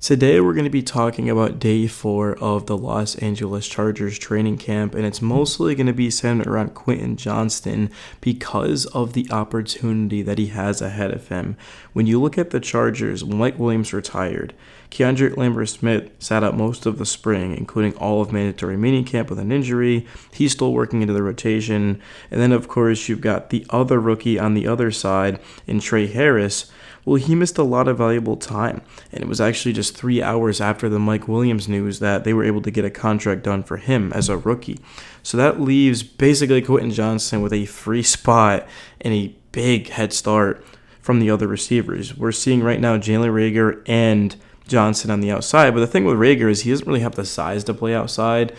Today, we're going to be talking about day 4 of the Los Angeles Chargers training camp, and it's mostly going to be centered around Quentin Johnston because of the opportunity that he has ahead of him. When you look at the Chargers, Mike Williams retired. Keandre Lambert-Smith sat out most of the spring, including all of mandatory minicamp with an injury. He's still working into the rotation. And then, of course, you've got the other rookie on the other side in Trey Harris. Well, he missed a lot of valuable time, and it was actually just 3 hours after the Mike Williams news that they were able to get a contract done for him as a rookie. So that leaves basically Quentin Johnston with a free spot and a big head start from the other receivers. We're seeing right now Jalen Reagor and Johnson on the outside, but the thing with Reagor is he doesn't really have the size to play outside.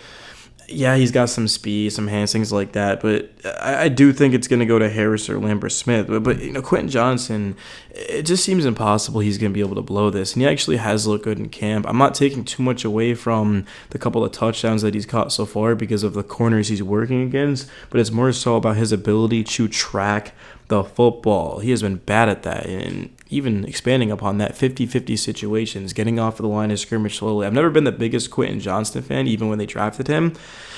Yeah, he's got some speed, some hands, things like that, but I do think it's going to go to Harris or Lambert-Smith. But Quentin Johnston, it just seems impossible he's going to be able to blow this, and he actually has looked good in camp. I'm not taking too much away from the couple of touchdowns that he's caught so far because of the corners he's working against, but it's more so about his ability to track the football. He has been bad at that, and even expanding upon that 50-50 situations, getting off of the line of scrimmage slowly. I've never been the biggest Quentin Johnston fan, even when they drafted him.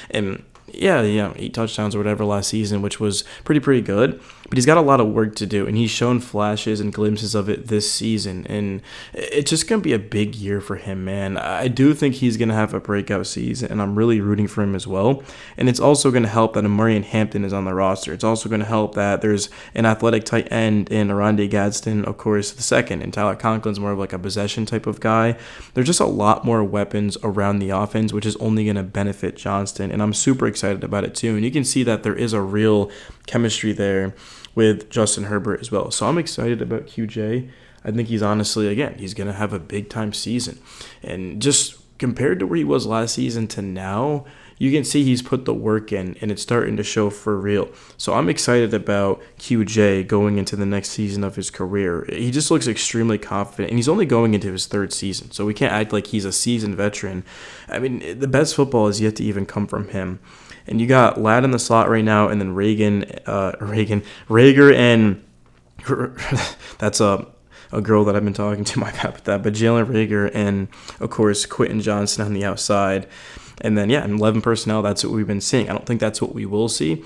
And yeah, 8 touchdowns or whatever last season, which was pretty good. But he's got a lot of work to do, and he's shown flashes and glimpses of it this season. And it's just going to be a big year for him, man. I do think he's going to have a breakout season, and I'm really rooting for him as well. And it's also going to help that Amarian Hampton is on the roster. It's also going to help that there's an athletic tight end in Oronde Gadsden, of course, the second. And Tyler Conklin's more of like a possession type of guy. There's just a lot more weapons around the offense, which is only going to benefit Johnston. And I'm super excited about it too. And you can see that there is a real chemistry there with Justin Herbert as well. So I'm excited about QJ. I think he's honestly, again, he's going to have a big-time season. And just compared to where he was last season to now, you can see he's put the work in, and it's starting to show for real. So I'm excited about QJ going into the next season of his career. He just looks extremely confident, and he's only going into his 3rd season, so we can't act like he's a seasoned veteran. I mean, the best football is yet to even come from him. And you got Ladd in the slot right now, and then Reagor, and that's a girl that I've been talking to, my bad with that, but Jalen Reagor and, of course, Quentin Johnston on the outside. And then, in 11 personnel, that's what we've been seeing. I don't think that's what we will see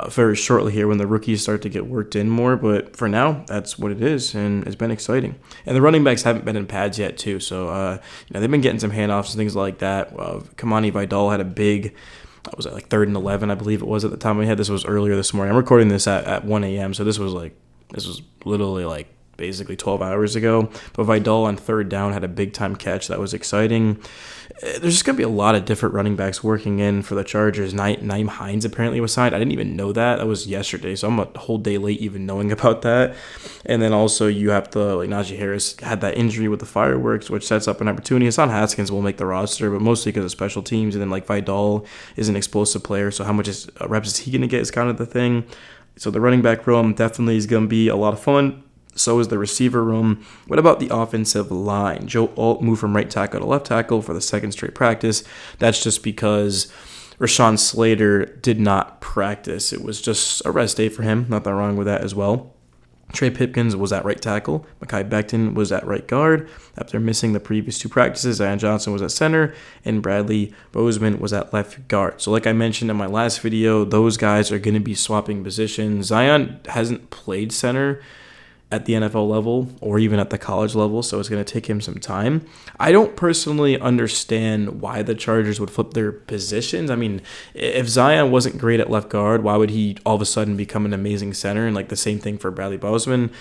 very shortly here when the rookies start to get worked in more. But for now, that's what it is, and it's been exciting. And the running backs haven't been in pads yet, too. So, they've been getting some handoffs and things like that. Kamani Vidal had a big... was it like 3rd and 11, I believe it was at the time we had. This was earlier this morning. I'm recording this at 1 a.m., so this was literally basically 12 hours ago. But Vidal on 3rd down had a big-time catch. That was exciting. There's just going to be a lot of different running backs working in for the Chargers. Nyheim Hines apparently was signed. I didn't even know that. That was yesterday, so I'm a whole day late even knowing about that. And then also you have Najee Harris had that injury with the fireworks, which sets up an opportunity. Hassan Haskins will make the roster, but mostly because of special teams. And then Vidal is an explosive player, so how much reps is he going to get is kind of the thing. So the running back room definitely is going to be a lot of fun. So is the receiver room. What about the offensive line? Joe Alt moved from right tackle to left tackle for the 2nd straight practice. That's just because Rashawn Slater did not practice. It was just a rest day for him. Nothing wrong with that as well. Trey Pipkins was at right tackle. Mekhi Becton was at right guard. After missing the previous 2 practices, Zion Johnson was at center, and Bradley Bozeman was at left guard. So like I mentioned in my last video, those guys are going to be swapping positions. Zion hasn't played center at the NFL level or even at the college level, so it's going to take him some time. I don't personally understand why the Chargers would flip their positions. I mean, if Zion wasn't great at left guard, why would he all of a sudden become an amazing center? And the same thing for Bradley Bozeman.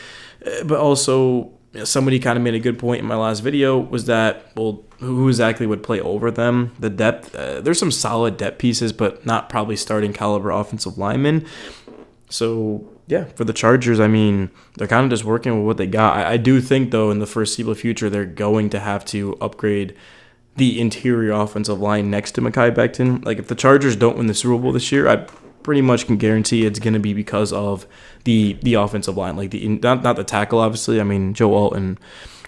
But also, somebody kind of made a good point in my last video was that, well, who exactly would play over them? The depth, there's some solid depth pieces, but not probably starting caliber offensive linemen. So, yeah, for the Chargers, I mean, they're kind of just working with what they got. I do think, though, in the foreseeable future, they're going to have to upgrade the interior offensive line next to Mekhi Becton. If the Chargers don't win the Super Bowl this year, I pretty much can guarantee it's going to be because of the offensive line. Not the tackle, obviously. I mean, Joe Alt and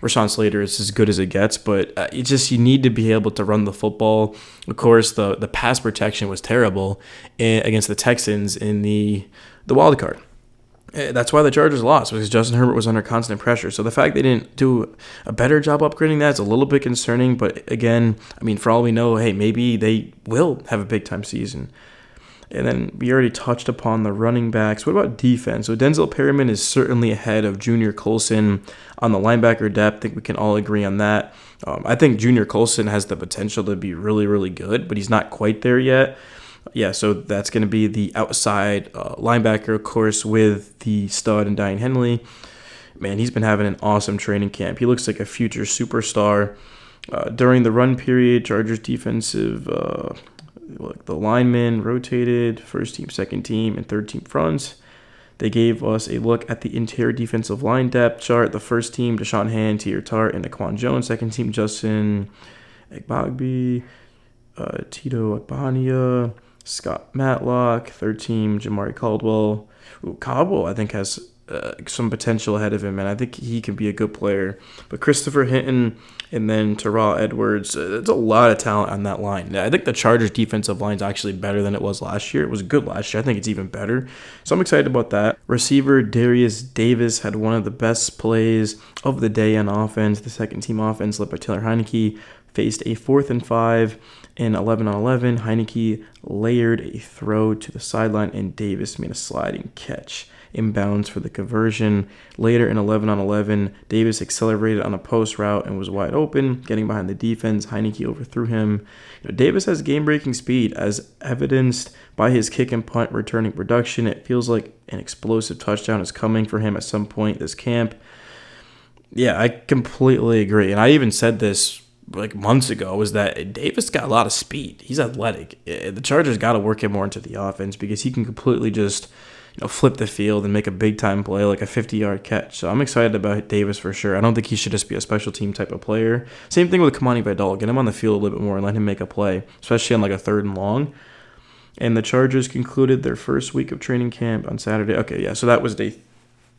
Rashawn Slater is as good as it gets, but you need to be able to run the football. Of course, the pass protection was terrible against the Texans in the wild card. That's why the Chargers lost, because Justin Herbert was under constant pressure. So the fact they didn't do a better job upgrading that is a little bit concerning. But again, I mean, for all we know, hey, maybe they will have a big-time season. And then we already touched upon the running backs. What about defense? So Denzel Perryman is certainly ahead of Junior Colson on the linebacker depth. I think we can all agree on that. I think Junior Colson has the potential to be really, really good, but he's not quite there yet. Yeah, so that's going to be the outside linebacker, of course, with the stud and Daiyan Henley. Man, he's been having an awesome training camp. He looks like a future superstar. During the run period, Chargers defensive, the linemen rotated, first team, second team, and third team fronts. They gave us a look at the interior defensive line depth chart. The first team, Deshaun Hand, Teair Tart, and Naquan Jones. Second team, Justin Egbagbi, Tito Agbania, Scott Matlock. Third team, Jamari Caldwell. Caldwell, I think, has some potential ahead of him, and I think he can be a good player. But Christopher Hinton and then Terrell Edwards, there's a lot of talent on that line. I think the Chargers defensive line is actually better than it was last year. It was good last year. I think it's even better. So I'm excited about that. Receiver Darius Davis had one of the best plays of the day on offense. The second team offense led by Taylor Heineke faced a 4th and 5 and 11 on 11. Heineke layered a throw to the sideline, and Davis made a sliding catch inbounds for the conversion. Later in 11 on 11, Davis accelerated on a post route and was wide open, getting behind the defense. Heineke overthrew him. Davis has game-breaking speed, as evidenced by his kick and punt returning production. It feels like an explosive touchdown is coming for him at some point this camp. Yeah, I completely agree. And I even said this like months ago, was that Davis got a lot of speed. He's athletic. The Chargers got to work him more into the offense, because he can completely just flip the field and make a big-time play, like a 50-yard catch. So I'm excited about Davis for sure. I don't think he should just be a special team type of player. Same thing with Kamani Vidal. Get him on the field a little bit more and let him make a play, especially on like a 3rd and long. And the Chargers concluded their first week of training camp on Saturday. Okay, yeah, so that was day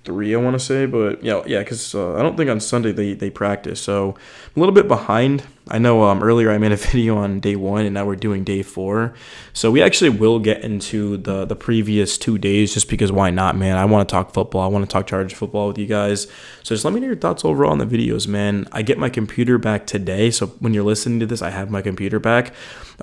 3, I want to say, but yeah, because I don't think on Sunday they practice, so I'm a little bit behind. I know earlier I made a video on day 1, and now we're doing day 4, so we actually will get into the previous 2 days, just because why not, man? I want to talk football. I want to talk Chargers football with you guys, so just let me know your thoughts overall on the videos, man. I get my computer back today, so when you're listening to this, I have my computer back.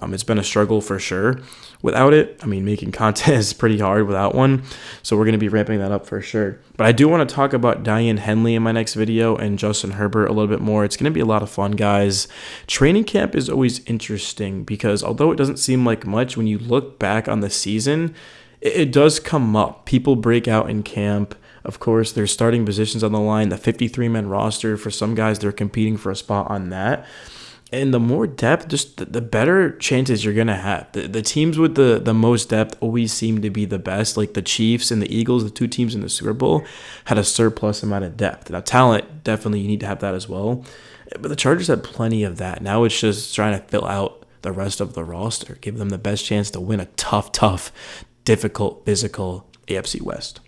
It's been a struggle for sure. Without it, I mean, making content is pretty hard without one, so we're going to be ramping that up for sure. But I do want to talk about Daiyan Henley in my next video and Justin Herbert a little bit more. It's going to be a lot of fun, guys. Training camp is always interesting, because although it doesn't seem like much, when you look back on the season, it does come up. People break out in camp. Of course, there's starting positions on the line, the 53-man roster. For some guys, they're competing for a spot on that. And the more depth, just the better chances you're going to have. The teams with the most depth always seem to be the best. Like the Chiefs and the Eagles, the 2 teams in the Super Bowl, had a surplus amount of depth. Now, talent, definitely you need to have that as well. But the Chargers had plenty of that. Now it's just trying to fill out the rest of the roster, give them the best chance to win a tough, difficult, physical AFC West.